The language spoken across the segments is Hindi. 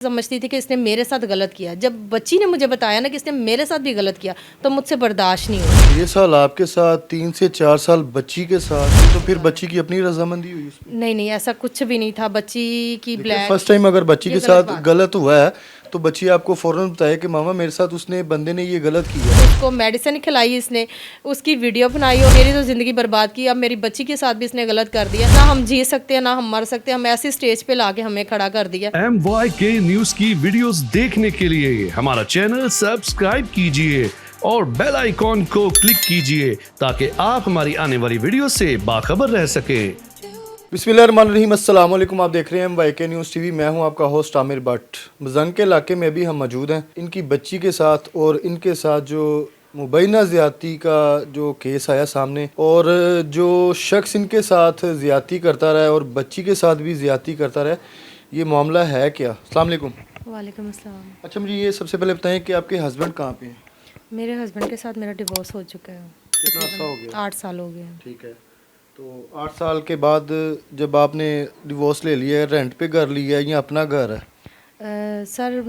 समझती थी कि इसने मेरे साथ गलत किया। जब बच्ची ने मुझे बताया ना कि इसने मेरे साथ भी गलत किया तो मुझसे बर्दाश्त नहीं हुआ। ये साल आपके साथ 3 से 4 साल बच्ची के साथ, तो फिर बच्ची की अपनी रजामंदी हुई इसमें? नहीं ऐसा कुछ भी नहीं था। बच्ची की ब्लैक फर्स्ट टाइम अगर बच्ची ये के गलत साथ बात गलत हुआ है तो बच्ची आपको फौरन बताए कि मामा मेरे साथ उसने बंदे ने ये गलत किया है। उसको मेडिसिन खिलाई इसने, उसकी वीडियो बनाई और मेरी तो ज़िंदगी बर्बाद की। अब मेरी बच्ची के साथ भी इसने गलत कर दिया। ना हम जी सकते हैं ना हम मर सकते हैं। हम ऐसी स्टेज पे लाके हमें खड़ा कर दिया। MYK न्यूज की वीडियोस देखने के लिए हमारा चैनल सब्सक्राइब कीजिए और बेल आइकॉन को क्लिक कीजिए ताकि आप हमारी आने वाली वीडियो से बाखबर रह सके। बिस्मिल्लाहिर्रहमानिर्रहीम, अस्सलाम वालेकुम। आप देख रहे हैं MYK न्यूज़ टीवी। मैं हूं आपका होस्ट आमिर भट्ट। मजंग के इलाके में भी हम मौजूद हैं। इनकी बच्ची के साथ और इनके साथ जो मुबैना ज़्यादती का जो केस आया सामने, और जो शख्स इनके साथ ज़्यादती करता रहा और बच्ची के साथ भी ज़्यादती करता रहा, ये मामला है क्या? अस्सलाम वालेकुम। वालेकुम अस्सलाम। अच्छा, मुझे ये सबसे पहले बताएं कि आपके हस्बैंड कहाँ पे हैं? मेरे हस्बैंड के साथ मेरा डिवोर्स हो चुका है। कितना अर्सा हो गया? 8 साल हो गए हैं। ठीक है। तो 8 साल के बाद जब आपने डिवोर्स ले लिया है, रेंट पे घर लिया है या अपना घर है? सर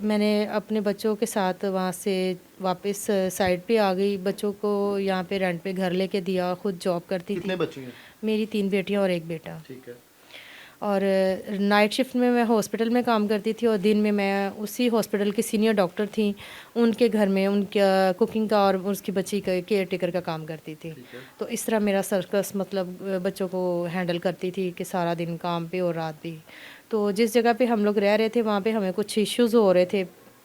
मैंने अपने बच्चों के साथ वहाँ से वापस साइड पे आ गई। बच्चों को यहाँ पे रेंट पे घर लेके दिया। खुद जॉब करती कितने थी। बच्चे हैं? मेरी 3 बेटियाँ और 1 बेटा। ठीक है। और नाइट शिफ्ट में मैं हॉस्पिटल में काम करती थी और दिन में मैं उसी हॉस्पिटल की सीनियर डॉक्टर थी। उनके घर में उनका कुकिंग का और उसकी बच्ची का केयर टेकर का काम करती थी। तो इस तरह मेरा सर्कस मतलब बच्चों को हैंडल करती थी कि सारा दिन काम पे और रात भी। तो जिस जगह पे हम लोग रह रहे थे वहाँ पे हमें कुछ इश्यूज़ हो रहे थे,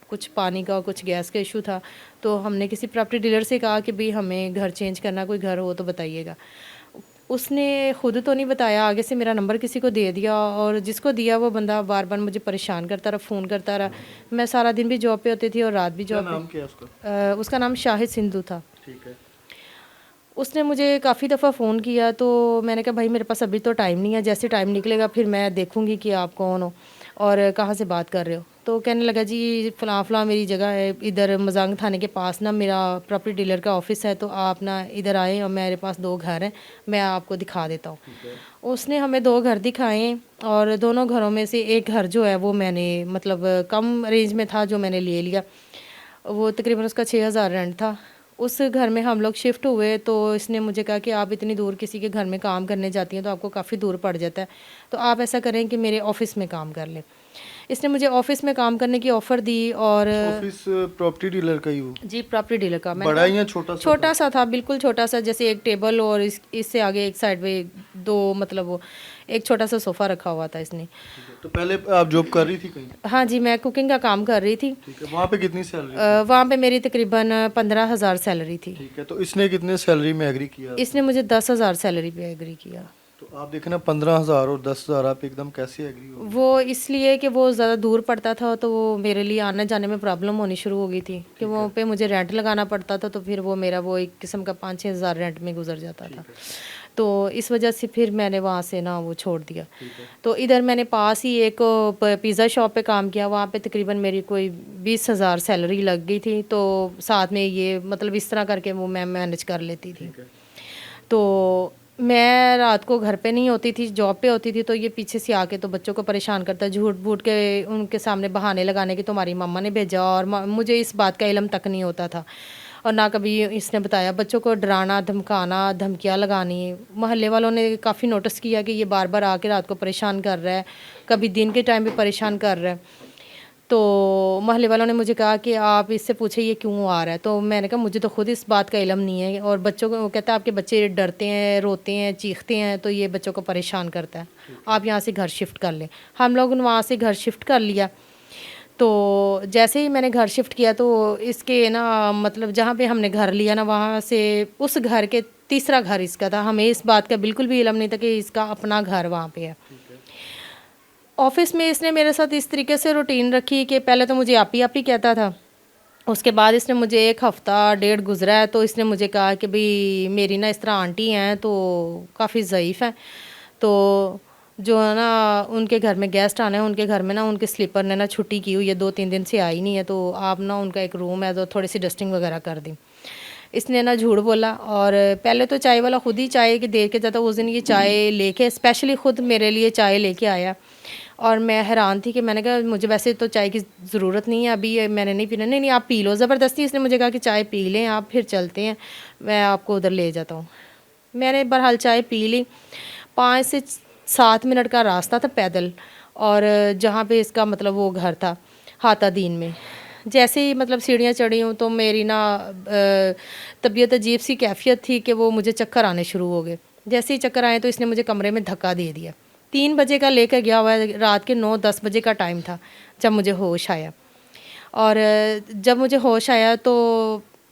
कुछ पानी का और कुछ गैस का इशू था। तो हमने किसी प्रॉपर्टी डीलर से कहा कि भाई हमें घर चेंज करना, कोई घर हो तो बताइएगा। उसने खुद तो नहीं बताया, आगे से मेरा नंबर किसी को दे दिया और जिसको दिया वो बंदा बार बार मुझे परेशान करता रहा, फ़ोन करता रहा। मैं सारा दिन भी जॉब पे होती थी और रात भी जॉब नाम पे। क्या है उसका? उसका नाम शाहिद सिंधु था। ठीक है। उसने मुझे काफ़ी दफ़ा फ़ोन किया तो मैंने कहा भाई मेरे पास अभी तो टाइम नहीं है, जैसे टाइम निकलेगा फिर मैं देखूंगी कि आप कौन हो और कहाँ से बात कर रहे हो। तो कहने लगा जी फ़लाँ मेरी जगह है इधर मजांग थाने के पास ना, मेरा प्रॉपर्टी डीलर का ऑफिस है, तो आप ना इधर आए और मेरे पास 2 घर हैं, मैं आपको दिखा देता हूँ। उसने हमें 2 घर दिखाए और दोनों घरों में से एक घर जो है वो मैंने मतलब कम रेंज में था जो मैंने ले लिया। वो तकरीबन उसका 6,000 रेंट था। उस घर में हम लोग शिफ्ट हुए तो इसने मुझे कहा कि आप इतनी दूर किसी के घर में काम करने जाती हैं तो आपको काफ़ी दूर पड़ जाता है, तो आप ऐसा करें कि मेरे ऑफ़िस में काम कर लें। इसने मुझे ऑफ़िस में काम करने की ऑफ़र दी और ऑफिस प्रॉपर्टी डीलर का ही हो? जी प्रॉपर्टी डीलर का। मैंने बड़ा कहा या छोटा सा? छोटा सा था, बिल्कुल छोटा सा, जैसे एक टेबल और इससे आगे एक साइड में 2 मतलब वो एक छोटा सा सोफ़ा रखा हुआ था इसने। तो पहले आप जॉब कर रही थी कहीं? हाँ जी, मैं कुकिंग का काम कर रही थी। ठीक है। वहाँ पे कितनी सैलरी? वहाँ पे मेरी तकरीबन 15,000 सैलरी थी। ठीक है। तो इसने कितने सैलरी में एग्री किया? इसने मुझे 10,000 सैलरी पे एग्री किया। तो आप देखें ना, 15,000 और 10,000 आप एकदम कैसे एग्री हो? वो इसलिए कि वो ज़्यादा दूर पड़ता था तो वो मेरे लिए आने जाने में प्रॉब्लम होनी शुरू हो गई थी कि वहाँ पे मुझे रेंट लगाना पड़ता था, तो फिर वो मेरा वो एक किस्म का 5-6 हज़ार रेंट में गुजर जाता था। तो इस वजह से फिर मैंने वहाँ से ना वो छोड़ दिया। तो इधर मैंने पास ही एक पिज़्ज़ा शॉप पे काम किया। वहाँ पे तकरीबन मेरी कोई 20,000 सैलरी लग गई थी, तो साथ में ये मतलब इस तरह करके वो मैं मैनेज कर लेती थी। तो मैं रात को घर पे नहीं होती थी, जॉब पे होती थी, तो ये पीछे से आके तो बच्चों को परेशान करता है, झूठ बूठ के उनके सामने बहाने लगाने की तुम्हारी मम्मा ने भेजा, और मुझे इस बात का इल्म तक नहीं होता था और ना कभी इसने बताया। बच्चों को डराना, धमकाना, धमकियाँ लगानी। मोहल्ले वालों ने काफ़ी नोटिस किया कि ये बार बार आके रात को परेशान कर रहा है, कभी दिन के टाइम भी परेशान कर रहा है। तो मोहल्ले वालों ने मुझे कहा कि आप इससे पूछे ये क्यों आ रहा है। तो मैंने कहा मुझे तो खुद इस बात का इल्म नहीं है, और बच्चों को, वो कहता है आपके बच्चे डरते हैं, रोते हैं, चीखते हैं, तो ये बच्चों को परेशान करता है, आप यहाँ से घर शिफ्ट कर लें। हम लोग वहाँ से घर शिफ्ट कर लिया। तो जैसे ही मैंने घर शिफ्ट किया तो इसके ना मतलब जहाँ पे हमने घर लिया ना, वहाँ से उस घर के तीसरा घर इसका था। हमें इस बात का बिल्कुल भी इल्म नहीं था कि इसका अपना घर वहाँ पे है। ऑफिस में इसने मेरे साथ इस तरीके से रूटीन रखी कि पहले तो मुझे आप ही कहता था। उसके बाद इसने मुझे 1 हफ़्ता 1.5 गुजरा है तो इसने मुझे कहा कि भाई मेरी ना इस तरह आंटी हैं तो काफ़ी ज़ईफ़ हैं, तो जो है ना उनके घर में गेस्ट आने हैं, उनके घर में ना उनके स्लीपर ने ना छुट्टी की हुई है, 2-3 दिन से आई नहीं है, तो आप ना उनका एक रूम है तो थोड़ी सी डस्टिंग वगैरह कर दी। इसने ना झूठ बोला, और पहले तो चाय वाला खुद ही चाय कि देर के जाता, उस दिन ये चाय लेके स्पेशली खुद मेरे लिए चाय लेके आया और मैं हैरान थी कि मैंने कहा मुझे वैसे तो चाय की ज़रूरत नहीं है अभी, ये मैंने नहीं पीना। नहीं नहीं आप पी लो ज़बरदस्ती। इसने मुझे कहा कि चाय पी लें आप, फिर चलते हैं, मैं आपको उधर ले जाता हूँ। मैंने बहरहाल चाय पी ली। 5 से 7 मिनट का रास्ता था पैदल, और जहाँ पे इसका मतलब वो घर था हातादीन में। जैसे ही मतलब सीढ़ियाँ चढ़ी हूँ तो मेरी ना तबीयत अजीब सी कैफियत थी कि वो मुझे चक्कर आने शुरू हो गए। जैसे ही चक्कर आए तो इसने मुझे कमरे में धक्का दे दिया। 3 बजे का लेकर गया हुआ है, रात के 9-10 बजे का टाइम था जब मुझे होश आया। और जब मुझे होश आया तो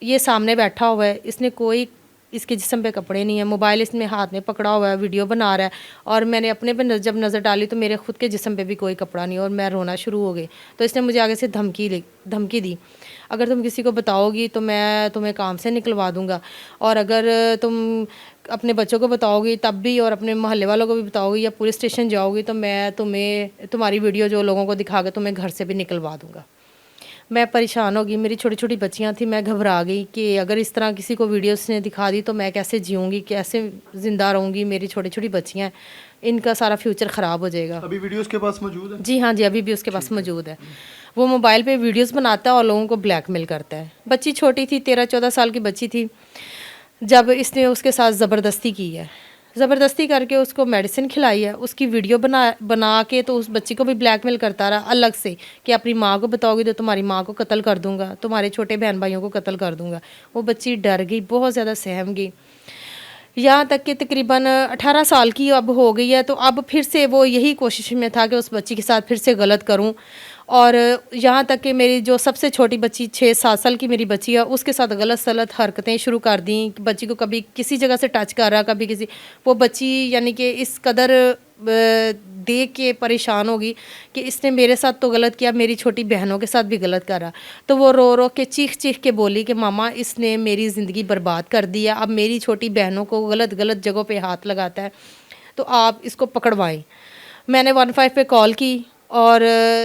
ये सामने बैठा हुआ है, इसने कोई इसके जिस्म पे कपड़े नहीं है, मोबाइल इसने हाथ में पकड़ा हुआ है, वीडियो बना रहा है। और मैंने अपने पे जब नज़र डाली तो मेरे खुद के जिस्म पे भी कोई कपड़ा नहीं, और मैं रोना शुरू हो गई। तो इसने मुझे आगे से धमकी दी, अगर तुम किसी को बताओगी तो मैं तुम्हें काम से निकलवा दूँगा, और अगर तुम अपने बच्चों को बताओगी तब भी, और अपने मोहल्ले वालों को भी बताओगी या पुलिस स्टेशन जाओगी तो मैं तुम्हें तुम्हारी वीडियो जो लोगों को दिखा के तुम्हें घर से भी निकलवा दूँगा। मैं परेशान हो गई, मेरी छोटी छोटी बच्चियां थी, मैं घबरा गई कि अगर इस तरह किसी को वीडियो उसने दिखा दी तो मैं कैसे जीऊँगी, कैसे ज़िंदा रहूँगी। मेरी छोटी छोटी बच्चियां हैं, इनका सारा फ्यूचर ख़राब हो जाएगा। अभी वीडियो उसके पास मौजूद है? जी हाँ जी, अभी भी उसके पास मौजूद है। वो मोबाइल पे वीडियोस बनाता है और लोगों को ब्लैकमेल करता है। बच्ची छोटी थी, 13-14 साल की बच्ची थी, जब इसने उसके साथ ज़बरदस्ती की है, ज़बरदस्ती करके उसको मेडिसिन खिलाई है, उसकी वीडियो बना के तो उस बच्ची को भी ब्लैकमेल करता रहा अलग से कि अपनी माँ को बताओगी तो तुम्हारी माँ को कत्ल कर दूंगा, तुम्हारे छोटे बहन भाइयों को कत्ल कर दूंगा। वो बच्ची डर गई, बहुत ज़्यादा सहम गई। यहाँ तक कि तकरीबन 18 साल की अब हो गई है, तो अब फिर से वो यही कोशिश में था कि उस बच्ची के साथ फिर से गलत करूं। और यहाँ तक कि मेरी जो सबसे छोटी बच्ची 6-7 साल की मेरी बच्ची है, उसके साथ गलत सलत हरकतें शुरू कर दी। बच्ची को कभी किसी जगह से टच कर रहा, कभी किसी, वो बच्ची यानी कि इस कदर देख के परेशान होगी कि इसने मेरे साथ तो गलत किया, मेरी छोटी बहनों के साथ भी गलत करा। तो वो रो रो के चीख के बोली कि मामा इसने मेरी ज़िंदगी बर्बाद कर दिया, अब मेरी छोटी बहनों को गलत गलत जगहों पे हाथ लगाता है, तो आप इसको पकड़वाएं। मैंने 15 पे कॉल की, और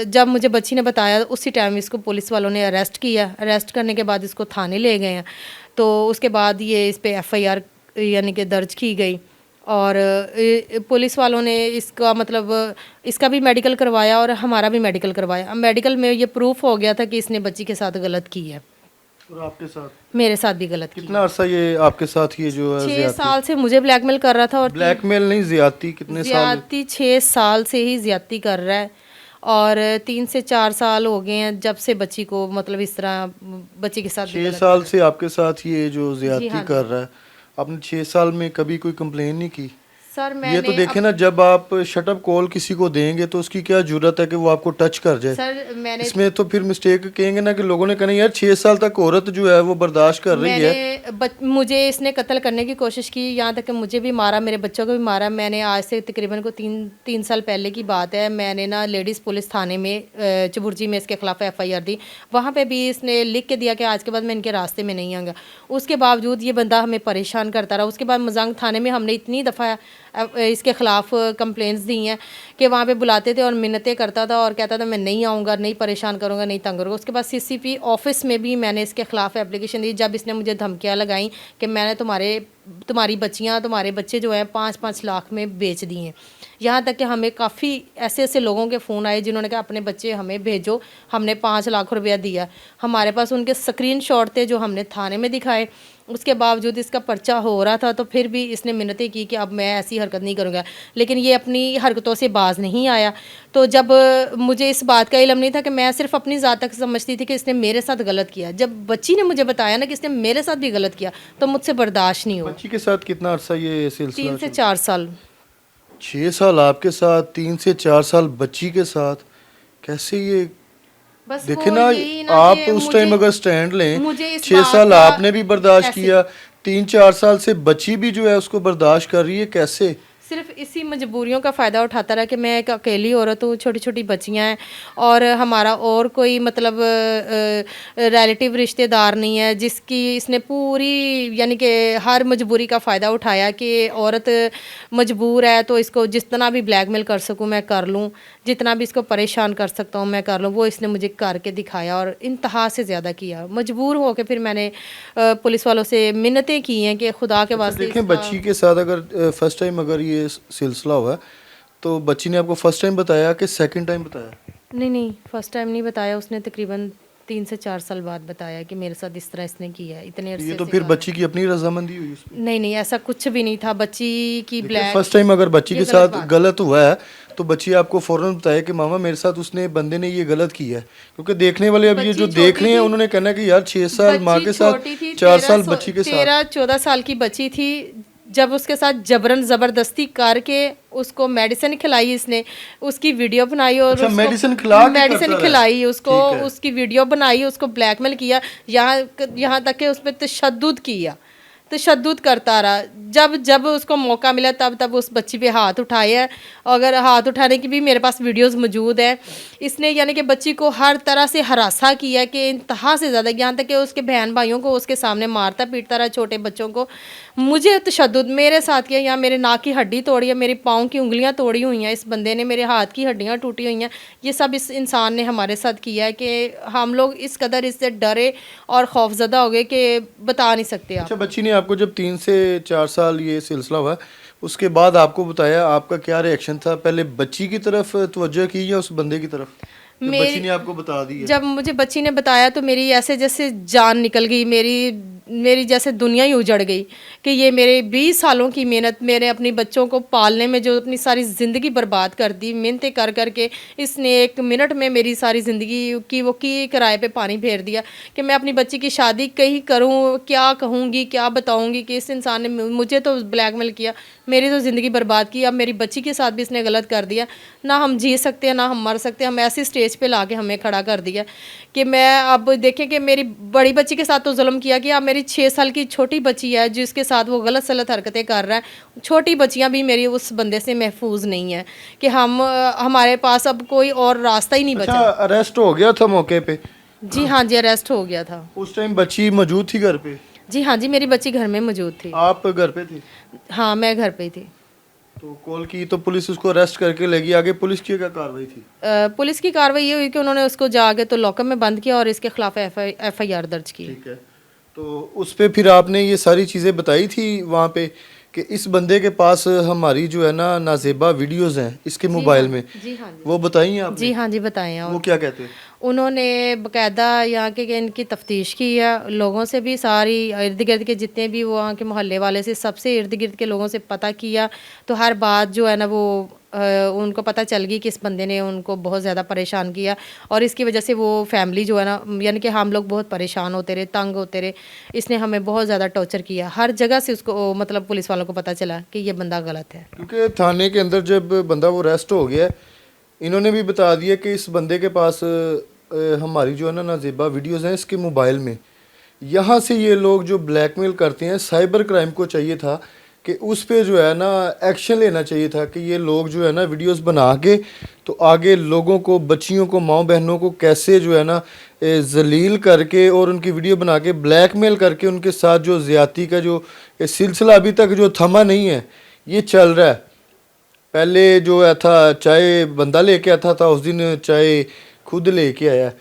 जब मुझे बच्ची ने बताया उसी टाइम इसको पुलिस वालों ने अरेस्ट किया। अरेस्ट करने के बाद इसको थाने ले गए हैं। तो उसके बाद ये इस पे FIR यानी कि दर्ज की गई, और पुलिस वालों ने इसका मतलब इसका भी मेडिकल करवाया और हमारा भी मेडिकल करवाया। अब मेडिकल में ये प्रूफ हो गया था कि इसने बच्ची के साथ गलत की है। और आपके साथ? मेरे साथ भी गलत की। कितना अर्सा ये आपके साथ ये जो है 6 साल से मुझे ब्लैकमेल कर रहा था। और ब्लैकमेल नहीं, ज्यादती कितने साल? ज्यादती 6 साल से ही ज्यादती कर रहा है, और 3 से 4 साल हो गए हैं जब से बच्ची को मतलब इस तरह बच्ची के साथ 6 साल से आपके साथ ये जो ज्यादती हाँ कर रहा है। आपने 6 साल में कभी कोई कंप्लेन नहीं की? सर ये मैंने तो देखे ना, जब आप शटअप कॉल किसी को देंगे तो उसकी क्या जरूरत है कि वो आपको टच कर जाए? सर मैंने इसमें तो फिर मिस्टेक कहेंगे ना कि लोगों ने कहना यार 6 साल तक औरत जो है वो बर्दाश्त कर रही है। मुझे इसने कत्ल करने की कोशिश की, यहाँ तक कि मुझे भी मारा, मेरे बच्चों को भी मारा। मैंने आज से तकरीबन को 3 साल पहले की बात है, मैंने ना लेडीज़ पुलिस थाने में चबुर्जी में इसके खिलाफ FIR दी। वहाँ पे भी इसने लिख के दिया कि आज के बाद मैं इनके रास्ते में नहीं आऊँगा। उसके बावजूद ये बंदा हमें परेशान करता रहा। उसके बाद मजांग थाने में हमने इतनी दफ़ा इसके ख़िलाफ़ कंप्लेंट्स दी हैं कि वहाँ पे बुलाते थे और मिन्नतें करता था और कहता था मैं नहीं आऊँगा, नहीं परेशान करूँगा, नहीं तंग करूँगा। उसके बाद CCP ऑफिस में भी मैंने इसके ख़िलाफ़ एप्लीकेशन दी, जब इसने मुझे धमकियाँ लगाई कि मैंने तुम्हारी बच्चियाँ, तुम्हारे बच्चे जो हैं 5-5 लाख में बेच दिए हैं। यहाँ तक कि हमें काफ़ी ऐसे लोगों के फ़ोन आए जिन्होंने कहा अपने बच्चे हमें भेजो, हमने 5 लाख रुपया दिया। हमारे पास उनके स्क्रीनशॉट थे जो हमने थाने में दिखाए। उसके बावजूद इसका पर्चा हो रहा था तो फिर भी इसने मिन्नतें की कि अब मैं ऐसी हरकत नहीं करूँगा, लेकिन ये अपनी हरकतों से बाज नहीं आया। तो जब मुझे इस बात का इल्म नहीं था कि मैं सिर्फ अपनी ज़ात तक समझती थी कि इसने मेरे साथ गलत किया, जब बच्ची ने मुझे बताया ना कि इसने मेरे साथ भी गलत किया तो मुझसे बर्दाश्त नहीं हुआ। बच्ची के साथ कितना अर्सा ये सिलसिला? 3 से 4 साल। 6 साल आपके साथ, 3 से 4 साल बच्ची के साथ, कैसे ये बस देखे वो ना, यही आप कि उस टाइम अगर स्टैंड लें, मुझे इस 6 बात साल का आपने भी बर्दाश्त कैसे- किया, 3-4 साल से बच्ची भी जो है उसको बर्दाश्त कर रही है, कैसे? सिर्फ इसी मजबूरियों का फ़ायदा उठाता रहा कि मैं एक अकेली औरत हूँ, छोटी छोटी बच्चियाँ हैं और हमारा और कोई मतलब रिलेटिव रिश्तेदार नहीं है, जिसकी इसने पूरी यानी कि हर मजबूरी का फ़ायदा उठाया कि औरत मजबूर है तो इसको जितना भी ब्लैकमेल कर सकूँ मैं कर लूँ, जितना भी इसको परेशान कर सकता हूँ मैं कर लूँ। वो इसने मुझे करके दिखाया और इंतहा से ज़्यादा किया। मजबूर होकर फिर मैंने पुलिस वालों से मिन्नतें की हैं कि खुदा के वास्ते देखें बच्ची के साथ अगर फर्स्ट टाइम अगर ये सिलसिला हुआ है तो बच्ची ने आपको फर्स्ट टाइम बताया कि सेकंड टाइम बताया? नहीं, फर्स्ट टाइम नहीं बताया उसने, तकरीबन 3 से 4 साल बाद बताया कि मेरे साथ इस तरह इसने किया है, इतने ये अरसे तो से फिर कर- बच्ची की अपनी रजामंदी हुई उसमें? नहीं, ऐसा कुछ भी नहीं था, बच्ची की ब्लैक फर्स्ट टाइम अगर बच्ची ये के गलत साथ बात है। गलत हुआ है तो बच्ची आपको फौरन बताया कि मामा मेरे साथ उसने बंदे ने ये गलत किया है, क्योंकि देखने वाले अब ये बच्ची जो देख छोटी रहे हैं थी। उन्होंने कहना कि यार 6 साल माँ के साथ, छोटी थी, 4 साल बच्ची के साथ। 13-14 साल की बच्ची थी, जब उसके साथ जबरन ज़बरदस्ती करके उसको मेडिसिन खिलाई इसने, उसकी वीडियो बनाई और अच्छा, उसको मेडिसिन खिला के मेडिसिन करता है? खिलाई उसको, ठीक है। उसकी वीडियो बनाई, उसको ब्लैकमेल किया, यहाँ तक कि उस पर तशद्दुद किया, तशद्दुद करता रहा। जब जब उसको मौका मिला तब उस बच्ची पे हाथ उठाए हैं, अगर हाथ उठाने की भी मेरे पास वीडियोस मौजूद है। इसने यानी कि बच्ची को हर तरह से हरासा किया कि इंतहा से ज़्यादा, यहाँ तक कि उसके बहन भाइयों को उसके सामने मारता पीटता रहा, छोटे बच्चों को। मुझे तशद्दुद मेरे साथ किया, यहाँ मेरे नाक की हड्डी तोड़ी है, मेरी पाँव की उंगलियाँ तोड़ी हुई हैं इस बंदे ने, मेरे हाथ की हड्डियाँ टूटी हुई हैं। ये सब इस इंसान ने हमारे साथ किया है कि हम लोग इस कदर इससे डरे और खौफजदा हो गए कि बता नहीं सकते आप। अच्छा, बच्ची ने आपको जब 3 से 4 साल ये सिलसिला हुआ, उसके बाद आपको बताया, आपका क्या रिएक्शन था? पहले बच्ची की तरफ तवज्जो की या उस बंदे की तरफ? जब बच्ची ने आपको बता दी है? जब मुझे बच्ची ने बताया तो मेरी ऐसे जैसे जान निकल गई, मेरी जैसे दुनिया ही उजड़ गई कि ये मेरे 20 सालों की मेहनत, मेरे अपनी बच्चों को पालने में जो अपनी सारी ज़िंदगी बर्बाद कर दी, मेहनतें कर कर के इसने 1 मिनट में मेरी सारी ज़िंदगी की किराए पे पानी फेर दिया कि मैं अपनी बच्ची की शादी कहीं करूं, क्या कहूँगी, क्या बताऊँगी कि इस इंसान ने मुझे तो ब्लैकमेल किया, मेरी तो ज़िंदगी बर्बाद की, अब मेरी बच्ची के साथ भी इसने गलत कर दिया। ना हम जी सकते हैं ना हम मर सकते हैं, हम ऐसी स्टेज पे लाके हमें खड़ा कर दिया कि मैं अब देखें कि मेरी बड़ी बच्ची के साथ तो जुल्म किया कि अब मेरी 6 साल की छोटी बच्ची है जिसके साथ वो गलत सलत हरकतें कर रहा है। छोटी बच्चियां भी मेरी उस बंदे से महफूज नहीं है कि हमारे पास अब कोई और रास्ता ही नहीं अच्छा, बचा। अरेस्ट हो गया था मौके पे? जी हाँ जी, अरेस्ट हो गया था। उस टाइम बच्ची मौजूद थी घर पे? जी हाँ जी, मेरी बच्ची घर में मौजूद थी। आप घर पे थे? हाँ, मैं घर पे ही थी। तो कॉल की तो पुलिस उसको अरेस्ट करके ले गई, आगे पुलिस की क्या कार्रवाई थी? पुलिस की कार्रवाई ये हुई कि उन्होंने उसको जाके तो लॉकअप में बंद किया और इसके खिलाफ FIR दर्ज की। ठीक है, तो उस पे फिर आपने ये सारी चीज़ें बताई थी वहाँ पे कि इस बंदे के पास हमारी जो है ना नाजेबा वीडियोस हैं इसके मोबाइल में, जी हाँ जी। वो बताई हैं आपने? जी हाँ जी, बताए हैं। वो क्या कहते हैं? उन्होंने बकायदा यहाँ के इनकी तफ्तीश की है, लोगों से भी, सारी इर्द गिर्द के जितने भी वहाँ के मोहल्ले वाले से, सबसे इर्द गिर्द के लोगों से पता किया, तो हर बात जो है ना वो उनको पता चल गई कि इस बंदे ने उनको बहुत ज़्यादा परेशान किया और इसकी वजह से वो फैमिली जो है ना, यानी कि हम लोग बहुत परेशान होते रहे, तंग होते रहे। इसने हमें बहुत ज़्यादा टॉर्चर किया, हर जगह से उसको मतलब पुलिस वालों को पता चला कि ये बंदा गलत है। क्योंकि थाने के अंदर जब बंदा वो अरेस्ट हो गया, इन्होंने भी बता दिया कि इस बंदे के पास हमारी जो है ना नाजेबा वीडियोस हैं इसके मोबाइल में। यहाँ से ये लोग जो ब्लैकमेल करते हैं, साइबर क्राइम को चाहिए था कि उस पे जो है ना एक्शन लेना चाहिए था कि ये लोग जो है ना वीडियोस बना के तो आगे लोगों को, बच्चियों को, माँ बहनों को कैसे जो है ना जलील करके और उनकी वीडियो बना के ब्लैकमेल करके उनके साथ जो ज़्यादती का जो सिलसिला अभी तक जो थमा नहीं है, ये चल रहा है। पहले जो है था चाय बंदा लेके आता था, उस दिन चाय खुद लेके आया।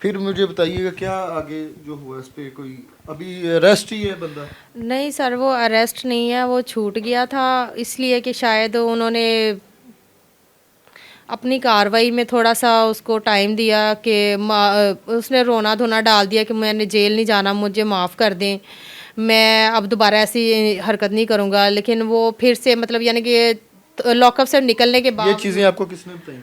फिर मुझे बताइएगा क्या आगे जो हुआ, इस पे कोई अभी अरेस्ट ही है बंदा? नहीं सर, वो अरेस्ट नहीं है, वो छूट गया था इसलिए कि शायद उन्होंने अपनी कार्रवाई में थोड़ा सा उसको टाइम दिया कि उसने रोना धोना डाल दिया कि मैंने जेल नहीं जाना, मुझे माफ़ कर दें, मैं अब दोबारा ऐसी हरकत नहीं करूँगा। लेकिन वो फिर से मतलब यानी कि लॉकअप से निकलने के ये बाद चीज़ें आपको किसने बताई?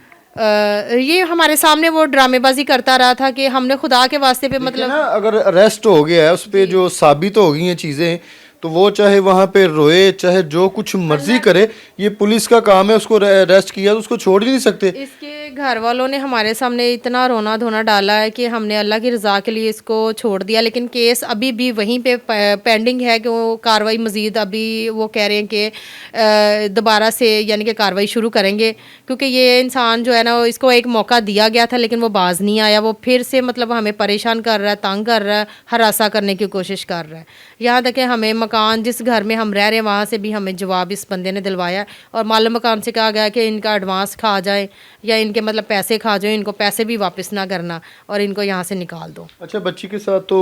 ये हमारे सामने वो ड्रामेबाजी करता रहा था कि हमने खुदा के वास्ते पे देखिए मतलब ना, अगर अरेस्ट हो गया है, उस पे जो साबित हो गई हैं चीज़ें, तो वो चाहे वहाँ पे रोए, चाहे जो कुछ मर्जी करे, ये पुलिस का काम है। उसको अरेस्ट किया तो उसको छोड़ ही नहीं सकते। इसके घर वालों ने हमारे सामने इतना रोना धोना डाला है कि हमने अल्लाह की रज़ा के लिए इसको छोड़ दिया, लेकिन केस अभी भी वहीं पे पेंडिंग है कि वो कार्रवाई मज़ीद अभी वो कह रहे हैं कि दोबारा से यानी कि कार्रवाई शुरू करेंगे, क्योंकि ये इंसान जो है ना, इसको एक मौका दिया गया था लेकिन वो बाज नहीं आया। वो फिर से मतलब हमें परेशान कर रहा है, तंग कर रहा है, हरासा करने की कोशिश कर रहा है। यहाँ तक कि हमें मकान, जिस घर में हम रह रहे हैं, वहाँ से भी हमें जवाब इस बंदे ने दिलवाया और मालूम मकान से कहा गया कि इनका एडवांस खा जाए या इनके मतलब पैसे खा जाए, इनको पैसे भी वापस ना करना और इनको यहाँ से निकाल दो। अच्छा, बच्ची के साथ तो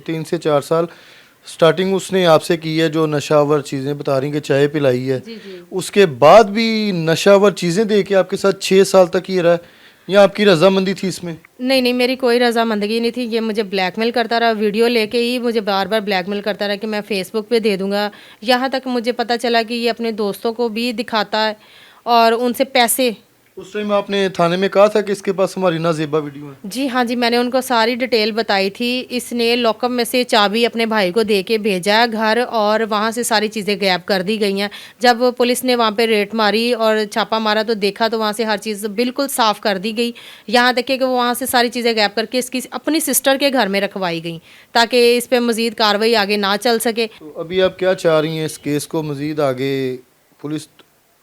3 से 4 साल स्टार्टिंग उसने आपसे की है जो नशावर चीज़ें बता रही हैं कि चाय पिलाई है, जी जी। उसके बाद भी नशावर चीज़ें दे के आपके साथ 6 साल तक ही रहा है, या आपकी रजामंदी थी इसमें? नहीं नहीं, मेरी कोई रजामंदगी नहीं थी। ये मुझे ब्लैकमेल करता रहा, वीडियो लेके ही मुझे बार बार ब्लैकमेल करता रहा कि मैं फेसबुक पे दे दूंगा। यहाँ तक मुझे पता चला कि ये अपने दोस्तों को भी दिखाता है और उनसे पैसे। उस टाइम आपने थाने में कहा था कि इसके पास हमारी नाजेबा वीडियो है? जी हाँ जी, मैंने उनको सारी डिटेल बताई थी। इसने लॉकअप में से चाबी अपने भाई को दे के भेजा है घर, और वहाँ से सारी चीज़ें गायब कर दी गई हैं। जब पुलिस ने वहाँ पे रेड मारी और छापा मारा तो देखा तो वहाँ से हर चीज़ बिल्कुल साफ़ कर दी गई। यहाँ तक कि वो वहाँ से सारी चीज़ें गायब करके इसकी अपनी सिस्टर के घर में रखवाई गई ताकि इस पर मज़ीद कार्रवाई आगे ना चल सके। तो अभी आप क्या चाह रही हैं इस केस को मज़ीद आगे, पुलिस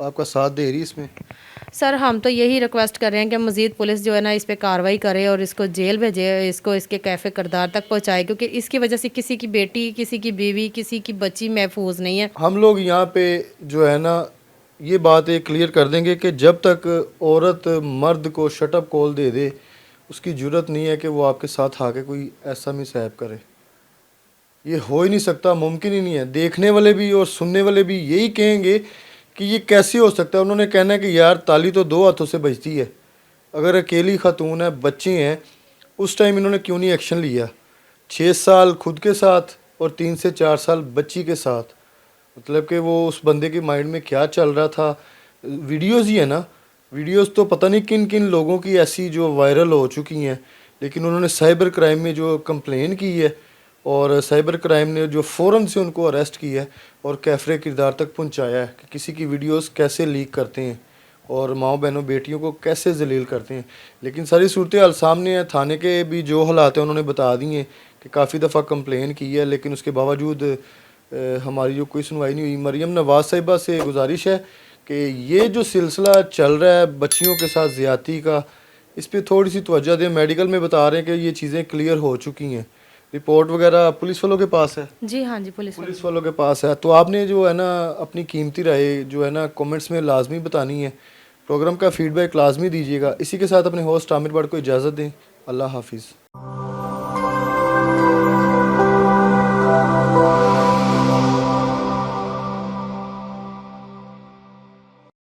आपका साथ दे रही है इसमें? सर हम तो यही रिक्वेस्ट कर रहे हैं कि मज़ीद पुलिस जो है ना इस पे कार्रवाई करे और इसको जेल भेजे, इसको इसके कैफ़े किरदार तक पहुंचाए, क्योंकि इसकी वजह से किसी की बेटी, किसी की बीवी, किसी की बच्ची महफूज नहीं है। हम लोग यहाँ पे जो है ना ये बात एक क्लियर कर देंगे कि जब तक औरत मर्द को शटअप कॉल दे दे, उसकी जुर्रत नहीं है कि वो आपके साथ आके कोई ऐसा मिसहैप करे। ये हो ही नहीं सकता, मुमकिन ही नहीं है। देखने वाले भी और सुनने वाले भी यही कहेंगे कि ये कैसे हो सकता है। उन्होंने कहना है कि यार ताली तो 2 हाथों से बजती है, अगर अकेली खातून है, बच्चे हैं, उस टाइम इन्होंने क्यों नहीं एक्शन लिया? 6 साल खुद के साथ और 3 से 4 साल बच्ची के साथ, मतलब कि वो उस बंदे के माइंड में क्या चल रहा था। वीडियोस ही है ना, वीडियोस तो पता नहीं किन किन लोगों की ऐसी जो वायरल हो चुकी हैं, लेकिन उन्होंने साइबर क्राइम में जो कंप्लेन की है और साइबर क्राइम ने जो फ़ौरन से उनको अरेस्ट किया है और कैफरे किरदार तक पहुंचाया है कि किसी की वीडियोस कैसे लीक करते हैं और माओ बहनों बेटियों को कैसे जलील करते हैं। लेकिन सारी सूरत हाल सामने है, थाने के भी जो हालात हैं उन्होंने बता दिए कि काफ़ी दफ़ा कंप्लेन की है, लेकिन उसके बावजूद हमारी जो कोई सुनवाई नहीं हुई। मरियम नवाज साहिबा से गुजारिश है कि ये जो सिलसिला चल रहा है बच्चियों के साथ ज़्यादती का, इस पर थोड़ी सी तवज्जो दें। मेडिकल में बता रहे हैं कि ये चीज़ें क्लियर हो चुकी हैं, रिपोर्ट वगैरह पुलिस वालों के पास है। जी हाँ जी, पुलिस वालों के पास है। तो आपने जो है ना अपनी कीमती राय जो है ना कमेंट्स में लाजमी बतानी है, प्रोग्राम का फीडबैक लाजमी दीजिएगा। इसी के साथ अपने होस्ट आमिर बट को इजाज़त दें। अल्लाह हाफिज़।